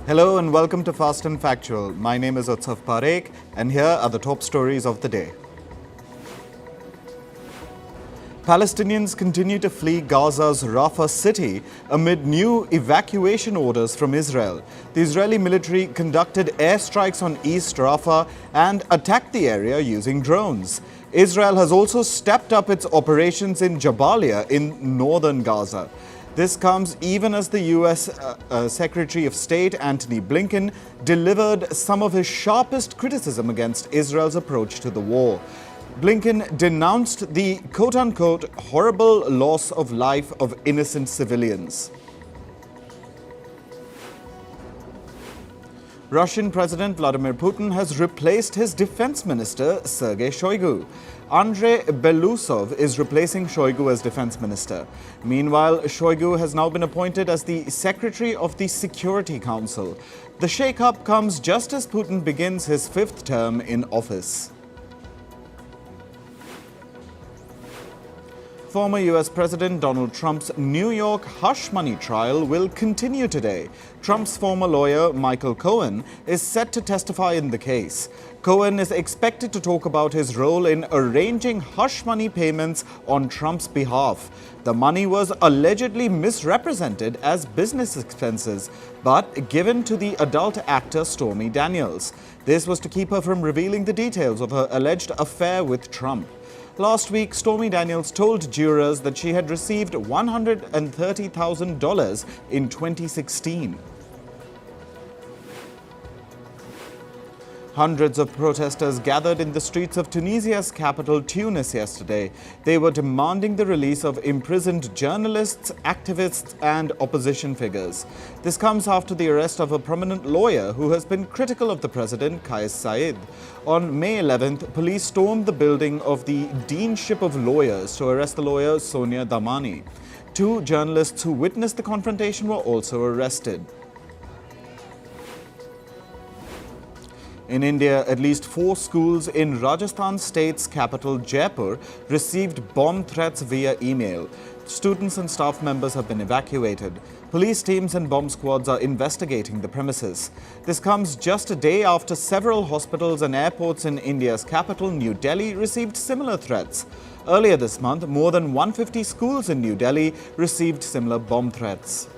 Hello and welcome to Fast and Factual. My name is Utsav Parekh and here are the top stories of the day. Palestinians continue to flee Gaza's Rafah city amid new evacuation orders from Israel. The Israeli military conducted airstrikes on East Rafah and attacked the area using drones. Israel has also stepped up its operations in Jabalia in northern Gaza. This comes even as the U.S. Secretary of State Antony Blinken delivered some of his sharpest criticism against Israel's approach to the war. Blinken denounced the quote-unquote horrible loss of life of innocent civilians. Russian President Vladimir Putin has replaced his defense minister, Sergei Shoigu. Andrei Belousov is replacing Shoigu as defense minister. Meanwhile, Shoigu has now been appointed as the secretary of the Security Council. The shake-up comes just as Putin begins his fifth term in office. Former U.S. President Donald Trump's New York hush money trial will continue today. Trump's former lawyer, Michael Cohen, is set to testify in the case. Cohen is expected to talk about his role in arranging hush money payments on Trump's behalf. The money was allegedly misrepresented as business expenses, but given to the adult actor Stormy Daniels. This was to keep her from revealing the details of her alleged affair with Trump. Last week, Stormy Daniels told jurors that she had received $130,000 in 2016. Hundreds of protesters gathered in the streets of Tunisia's capital, Tunis, yesterday. They were demanding the release of imprisoned journalists, activists, and opposition figures. This comes after the arrest of a prominent lawyer who has been critical of the president, Kais Saied. On May 11th, police stormed the building of the Deanship of Lawyers to arrest the lawyer Sonia Damani. Two journalists who witnessed the confrontation were also arrested. In India, at least 4 schools in Rajasthan state's capital, Jaipur, received bomb threats via email. Students and staff members have been evacuated. Police teams and bomb squads are investigating the premises. This comes just a day after several hospitals and airports in India's capital, New Delhi, received similar threats. Earlier this month, more than 150 schools in New Delhi received similar bomb threats.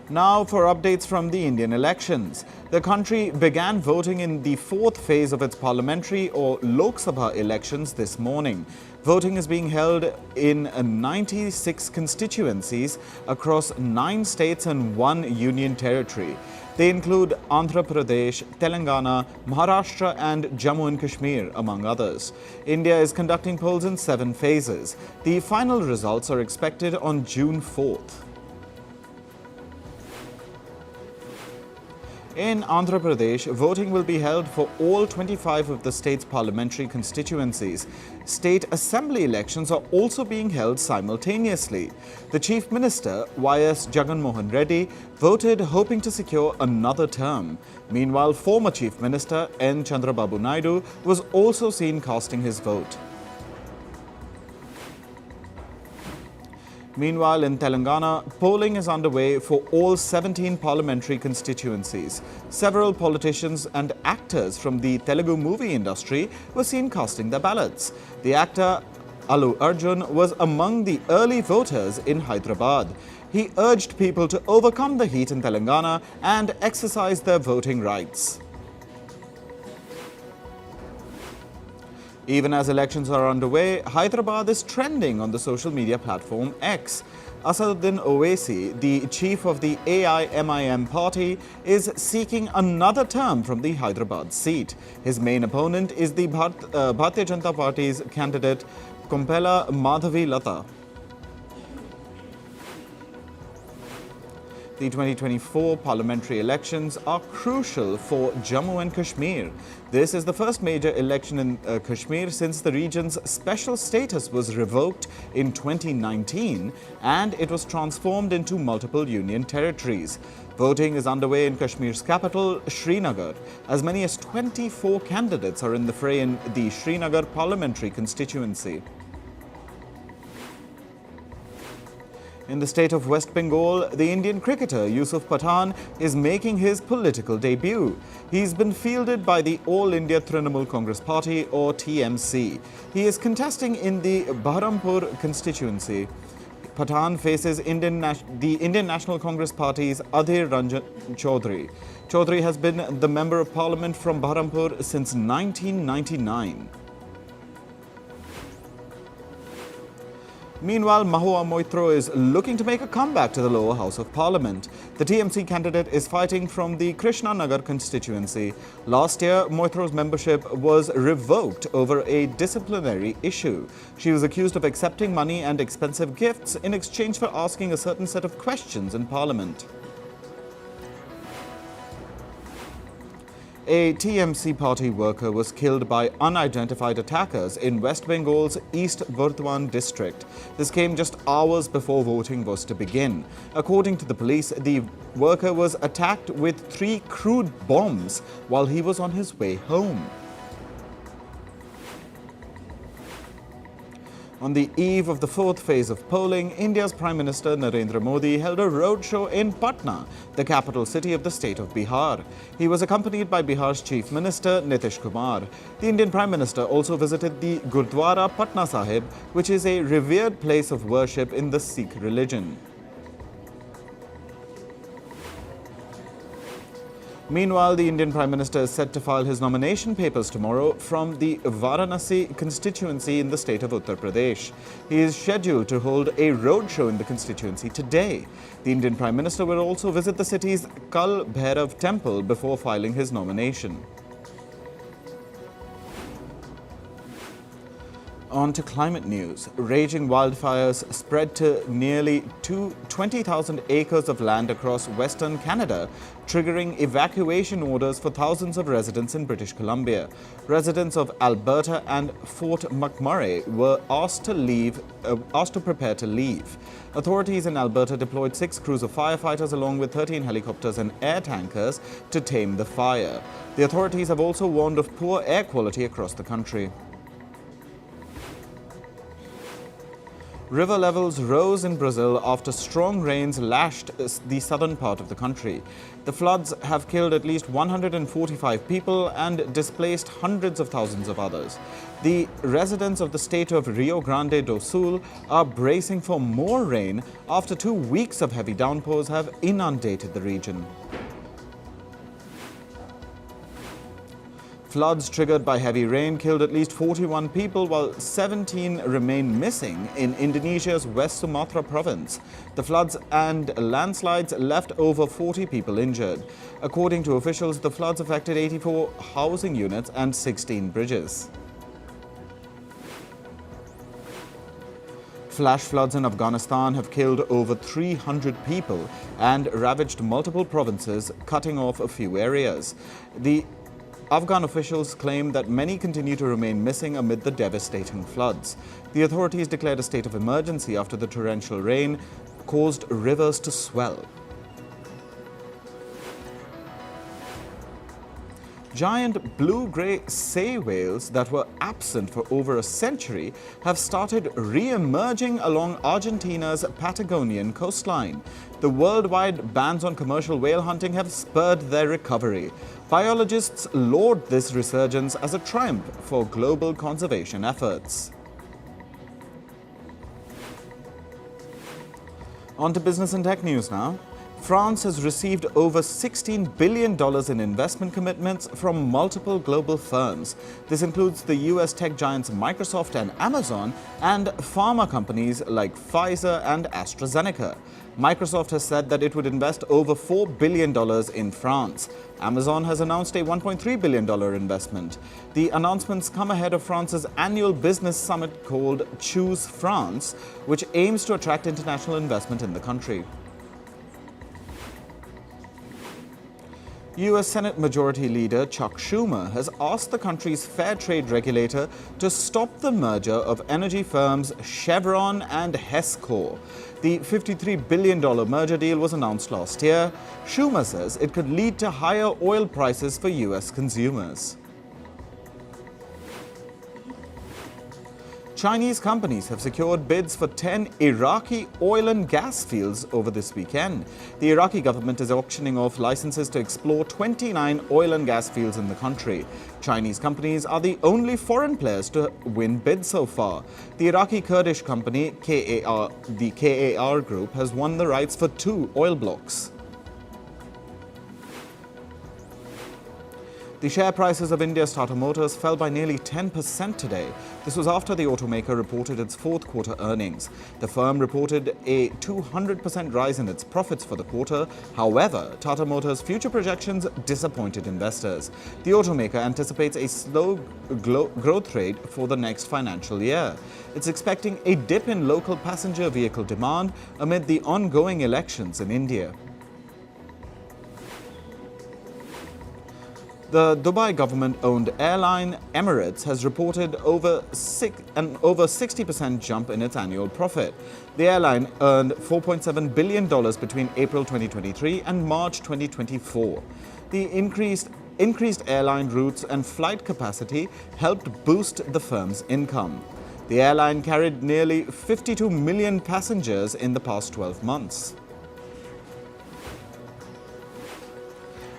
Now for updates from the Indian elections. The country began voting in the 4th phase of its parliamentary or Lok Sabha elections this morning. Voting is being held in 96 constituencies across 9 states and 1 union territory. They include Andhra Pradesh, Telangana, Maharashtra and Jammu and Kashmir, among others. India is conducting polls in 7 phases. The final results are expected on June 4th. In Andhra Pradesh, voting will be held for all 25 of the state's parliamentary constituencies. State assembly elections are also being held simultaneously. The Chief Minister, Y.S. Jagan Mohan Reddy, voted hoping to secure another term. Meanwhile, former Chief Minister N. Chandrababu Naidu was also seen casting his vote. Meanwhile, in Telangana, polling is underway for all 17 parliamentary constituencies. Several politicians and actors from the Telugu movie industry were seen casting their ballots. The actor Allu Arjun was among the early voters in Hyderabad. He urged people to overcome the heat in Telangana and exercise their voting rights. Even as elections are underway, Hyderabad is trending on the social media platform X. Asaduddin Owaisi, the chief of the AIMIM party, is seeking another term from the Hyderabad seat. His main opponent is the Bharatiya Janata Party's candidate Kompella Madhavi Lata. The 2024 parliamentary elections are crucial for Jammu and Kashmir. This is the first major election in Kashmir since the region's special status was revoked in 2019 and it was transformed into multiple union territories. Voting is underway in Kashmir's capital, Srinagar. As many as 24 candidates are in the fray in the Srinagar parliamentary constituency. In the state of West Bengal, the Indian cricketer Yusuf Pathan is making his political debut. He's been fielded by the All India Trinamool Congress Party or TMC. He is contesting in the Baharampur constituency. Pathan faces the Indian National Congress Party's Adhir Ranjan Chaudhary. Chaudhary has been the Member of Parliament from Baharampur since 1999. Meanwhile, Mahua Moitro is looking to make a comeback to the lower house of parliament. The TMC candidate is fighting from the Krishna Nagar constituency. Last year, Moitro's membership was revoked over a disciplinary issue. She was accused of accepting money and expensive gifts in exchange for asking a certain set of questions in parliament. A TMC party worker was killed by unidentified attackers in West Bengal's East Burdwan district. This came just hours before voting was to begin. According to the police, the worker was attacked with 3 crude bombs while he was on his way home. On the eve of the 4th phase of polling, India's Prime Minister Narendra Modi held a roadshow in Patna, the capital city of the state of Bihar. He was accompanied by Bihar's Chief Minister Nitish Kumar. The Indian Prime Minister also visited the Gurdwara Patna Sahib, which is a revered place of worship in the Sikh religion. Meanwhile, the Indian Prime Minister is set to file his nomination papers tomorrow from the Varanasi constituency in the state of Uttar Pradesh. He is scheduled to hold a roadshow in the constituency today. The Indian Prime Minister will also visit the city's Kal Bhairav temple before filing his nomination. On to climate news. Raging wildfires spread to nearly 20,000 acres of land across western Canada, triggering evacuation orders for thousands of residents in British Columbia. Residents of Alberta and Fort McMurray were asked to prepare to leave. Authorities in Alberta deployed 6 crews of firefighters along with 13 helicopters and air tankers to tame the fire. The authorities have also warned of poor air quality across the country. River levels rose in Brazil after strong rains lashed the southern part of the country. The floods have killed at least 145 people and displaced hundreds of thousands of others. The residents of the state of Rio Grande do Sul are bracing for more rain after 2 weeks of heavy downpours have inundated the region. Floods triggered by heavy rain killed at least 41 people, while 17 remain missing in Indonesia's West Sumatra province. The floods and landslides left over 40 people injured. According to officials, the floods affected 84 housing units and 16 bridges. Flash floods in Afghanistan have killed over 300 people and ravaged multiple provinces, cutting off a few areas. The Afghan officials claim that many continue to remain missing amid the devastating floods. The authorities declared a state of emergency after the torrential rain caused rivers to swell. Giant blue-grey sei whales that were absent for over a century have started re-emerging along Argentina's Patagonian coastline. The worldwide bans on commercial whale hunting have spurred their recovery. Biologists laud this resurgence as a triumph for global conservation efforts. On to business and tech news now. France has received over $16 billion in investment commitments from multiple global firms. This includes the US tech giants Microsoft and Amazon and pharma companies like Pfizer and AstraZeneca. Microsoft has said that it would invest over $4 billion in France. Amazon has announced a $1.3 billion investment. The announcements come ahead of France's annual business summit called Choose France, which aims to attract international investment in the country. U.S. Senate Majority Leader Chuck Schumer has asked the country's fair trade regulator to stop the merger of energy firms Chevron and Hess Corp. The $53 billion merger deal was announced last year. Schumer says it could lead to higher oil prices for U.S. consumers. Chinese companies have secured bids for 10 Iraqi oil and gas fields over this weekend. The Iraqi government is auctioning off licenses to explore 29 oil and gas fields in the country. Chinese companies are the only foreign players to win bids so far. The Iraqi Kurdish company the KAR Group has won the rights for 2 oil blocks. The share prices of India's Tata Motors fell by nearly 10% today. This was after the automaker reported its fourth quarter earnings. The firm reported a 200% rise in its profits for the quarter. However, Tata Motors' future projections disappointed investors. The automaker anticipates a slow growth rate for the next financial year. It's expecting a dip in local passenger vehicle demand amid the ongoing elections in India. The Dubai government-owned airline Emirates has reported an over 60% jump in its annual profit. The airline earned $4.7 billion between April 2023 and March 2024. The increased airline routes and flight capacity helped boost the firm's income. The airline carried nearly 52 million passengers in the past 12 months.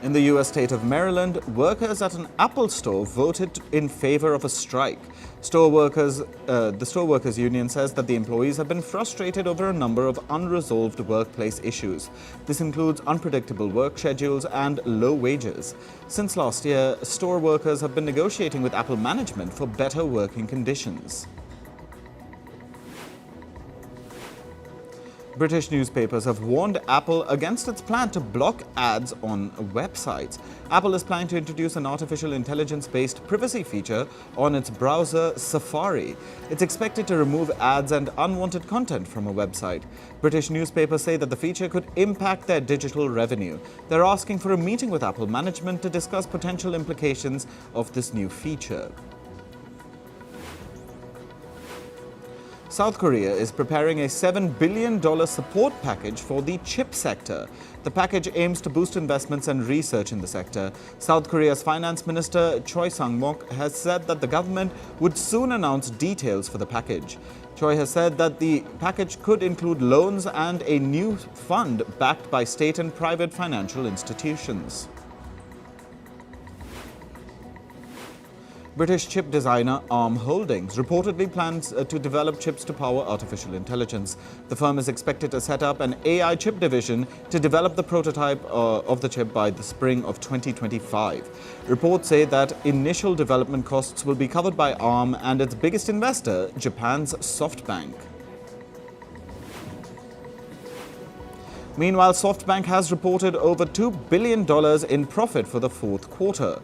In the U.S. state of Maryland, workers at an Apple store voted in favor of a strike. The store workers union says that the employees have been frustrated over a number of unresolved workplace issues. This includes unpredictable work schedules and low wages. Since last year, store workers have been negotiating with Apple management for better working conditions. British newspapers have warned Apple against its plan to block ads on websites. Apple is planning to introduce an artificial intelligence-based privacy feature on its browser Safari. It's expected to remove ads and unwanted content from a website. British newspapers say that the feature could impact their digital revenue. They're asking for a meeting with Apple management to discuss potential implications of this new feature. South Korea is preparing a $7 billion support package for the chip sector. The package aims to boost investments and research in the sector. South Korea's finance minister Choi Sang-mok has said that the government would soon announce details for the package. Choi has said that the package could include loans and a new fund backed by state and private financial institutions. British chip designer ARM Holdings reportedly plans to develop chips to power artificial intelligence. The firm is expected to set up an AI chip division to develop the prototype of the chip by the spring of 2025. Reports say that initial development costs will be covered by ARM and its biggest investor, Japan's SoftBank. Meanwhile, SoftBank has reported over $2 billion in profit for the fourth quarter.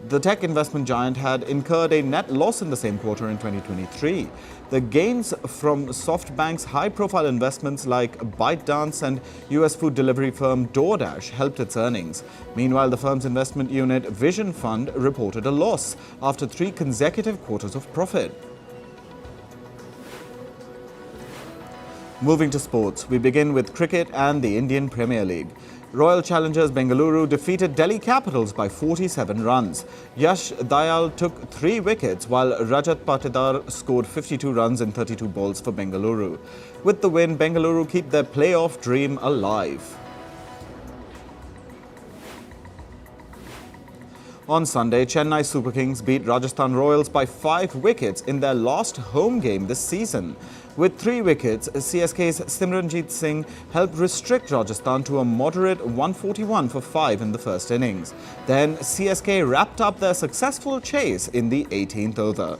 The tech investment giant had incurred a net loss in the same quarter in 2023. The gains from SoftBank's high-profile investments like ByteDance and US food delivery firm DoorDash helped its earnings. Meanwhile, the firm's investment unit Vision Fund reported a loss after 3 consecutive quarters of profit. Moving to sports, we begin with cricket and the Indian Premier League. Royal challengers Bengaluru defeated Delhi Capitals by 47 runs. Yash Dayal took 3 wickets while Rajat Patidar scored 52 runs in 32 balls for Bengaluru. With the win, Bengaluru keep their playoff dream alive. On Sunday, Chennai Super Kings beat Rajasthan Royals by 5 wickets in their last home game this season. With 3 wickets, CSK's Simranjeet Singh helped restrict Rajasthan to a moderate 141 for 5 in the first innings. Then CSK wrapped up their successful chase in the 18th over.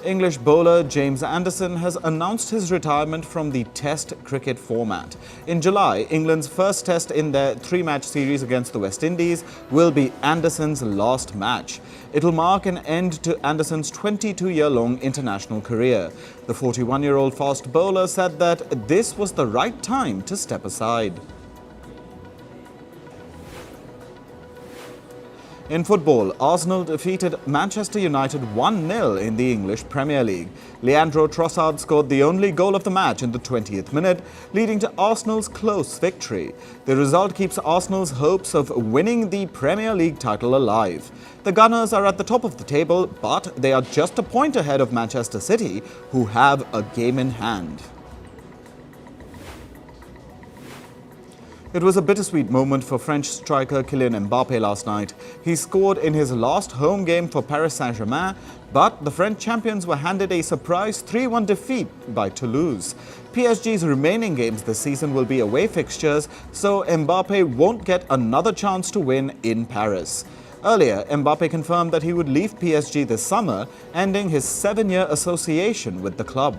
English bowler James Anderson has announced his retirement from the Test cricket format. In July, England's first Test in their 3-match series against the West Indies will be Anderson's last match. It will mark an end to Anderson's 22-year-long international career. The 41-year-old fast bowler said that this was the right time to step aside. In football, Arsenal defeated Manchester United 1-0 in the English Premier League. Leandro Trossard scored the only goal of the match in the 20th minute, leading to Arsenal's close victory. The result keeps Arsenal's hopes of winning the Premier League title alive. The Gunners are at the top of the table, but they are just a point ahead of Manchester City, who have a game in hand. It was a bittersweet moment for French striker Kylian Mbappe last night. He scored in his last home game for Paris Saint-Germain, but the French champions were handed a surprise 3-1 defeat by Toulouse. PSG's remaining games this season will be away fixtures, so Mbappe won't get another chance to win in Paris. Earlier, Mbappe confirmed that he would leave PSG this summer, ending his 7-year association with the club.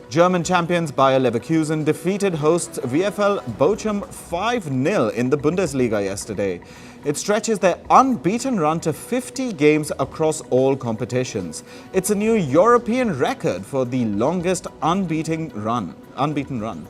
German champions Bayer Leverkusen defeated hosts VfL Bochum 5-0 in the Bundesliga yesterday. It stretches their unbeaten run to 50 games across all competitions. It's a new European record for the longest unbeaten run.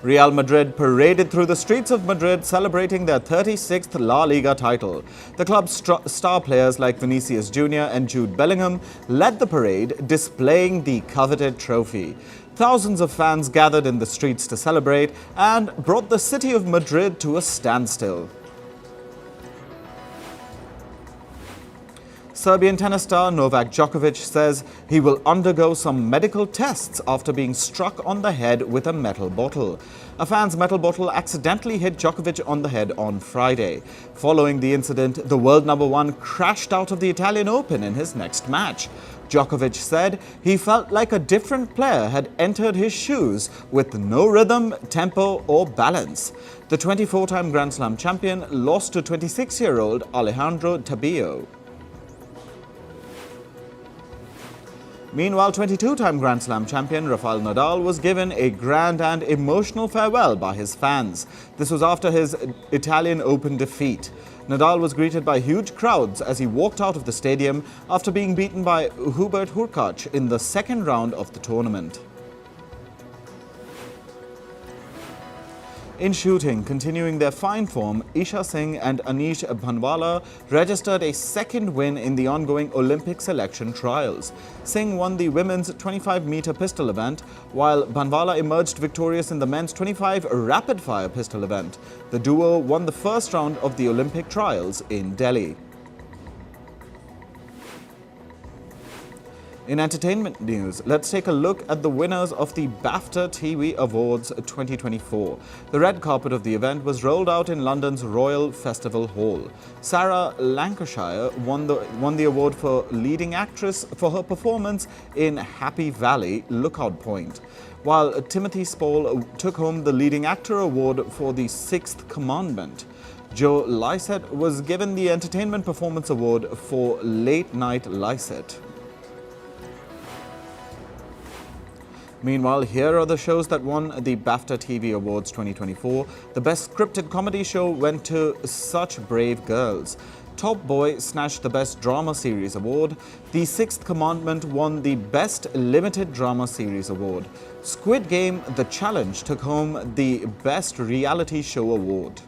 Real Madrid paraded through the streets of Madrid celebrating their 36th La Liga title. The club's star players like Vinicius Jr. and Jude Bellingham led the parade, displaying the coveted trophy. Thousands of fans gathered in the streets to celebrate and brought the city of Madrid to a standstill. Serbian tennis star Novak Djokovic says he will undergo some medical tests after being struck on the head with a metal bottle. A fan's metal bottle accidentally hit Djokovic on the head on Friday. Following the incident, the world number one crashed out of the Italian Open in his next match. Djokovic said he felt like a different player had entered his shoes with no rhythm, tempo or balance. The 24-time Grand Slam champion lost to 26-year-old Alejandro Tabillo. Meanwhile, 22-time Grand Slam champion Rafael Nadal was given a grand and emotional farewell by his fans. This was after his Italian Open defeat. Nadal was greeted by huge crowds as he walked out of the stadium after being beaten by Hubert Hurkacz in the second round of the tournament. In shooting, continuing their fine form, Isha Singh and Anish Bhanwala registered a second win in the ongoing Olympic selection trials. Singh won the women's 25-meter pistol event, while Bhanwala emerged victorious in the men's 25 rapid-fire pistol event. The duo won the first round of the Olympic trials in Delhi. In entertainment news, let's take a look at the winners of the BAFTA TV Awards 2024. The red carpet of the event was rolled out in London's Royal Festival Hall. Sarah Lancashire won the award for leading actress for her performance in Happy Valley, Lookout Point, while Timothy Spall took home the leading actor award for The Sixth Commandment. Joe Lycett was given the Entertainment Performance Award for Late Night Lycett. Meanwhile, here are the shows that won the BAFTA TV Awards 2024. The Best Scripted Comedy Show went to Such Brave Girls. Top Boy snatched the Best Drama Series Award. The Sixth Commandment won the Best Limited Drama Series Award. Squid Game: The Challenge took home the Best Reality Show Award.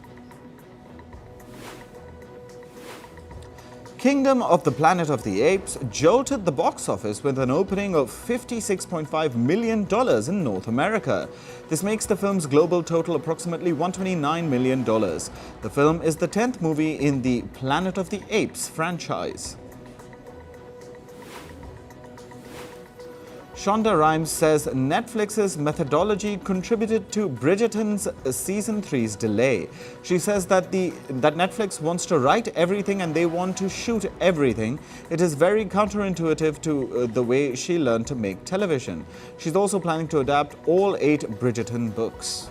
Kingdom of the Planet of the Apes jolted the box office with an opening of $56.5 million in North America. This makes the film's global total approximately $129 million. The film is the 10th movie in the Planet of the Apes franchise. Shonda Rhimes says Netflix's methodology contributed to Bridgerton's Season 3's delay. She says that Netflix wants to write everything and they want to shoot everything. It is very counterintuitive to the way she learned to make television. She's also planning to adapt all 8 Bridgerton books.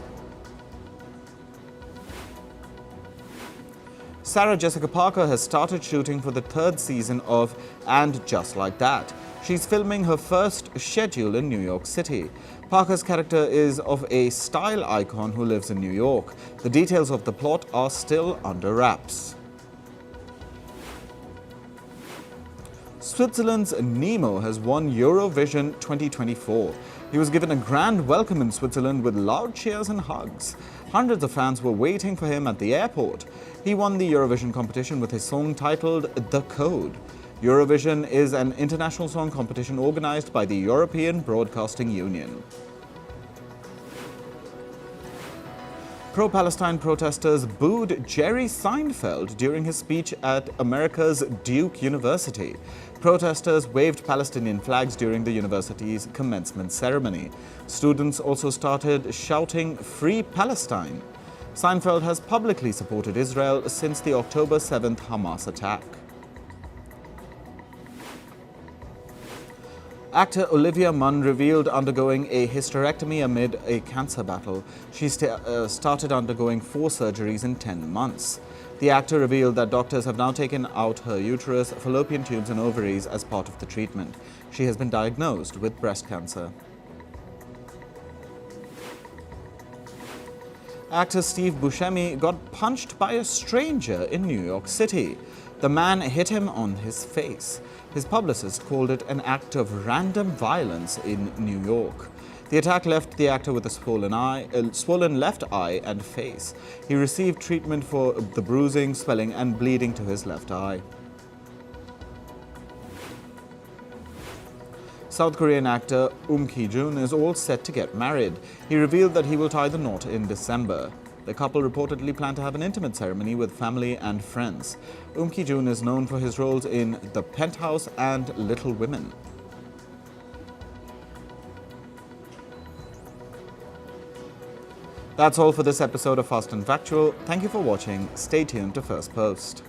Sarah Jessica Parker has started shooting for the 3rd season of And Just Like That. She's filming her first schedule in New York City. Parker's character is of a style icon who lives in New York. The details of the plot are still under wraps. Switzerland's Nemo has won Eurovision 2024. He was given a grand welcome in Switzerland with loud cheers and hugs. Hundreds of fans were waiting for him at the airport. He won the Eurovision competition with his song titled The Code. Eurovision is an international song competition organized by the European Broadcasting Union. Pro-Palestine protesters booed Jerry Seinfeld during his speech at America's Duke University. Protesters waved Palestinian flags during the university's commencement ceremony. Students also started shouting, "Free Palestine." Seinfeld has publicly supported Israel since the October 7th Hamas attack. Actor Olivia Munn revealed undergoing a hysterectomy amid a cancer battle. She started undergoing 4 surgeries in 10 months. The actor revealed that doctors have now taken out her uterus, fallopian tubes and ovaries as part of the treatment. She has been diagnosed with breast cancer. Actor Steve Buscemi got punched by a stranger in New York City. The man hit him on his face. His publicist called it an act of random violence in New York. The attack left the actor with a swollen left eye and face. He received treatment for the bruising, swelling, and bleeding to his left eye. South Korean actor Ki-jun is all set to get married. He revealed that he will tie the knot in December. The couple reportedly plan to have an intimate ceremony with family and friends. Ki-jun is known for his roles in The Penthouse and Little Women. That's all for this episode of Fast and Factual. Thank you for watching. Stay tuned to Firstpost.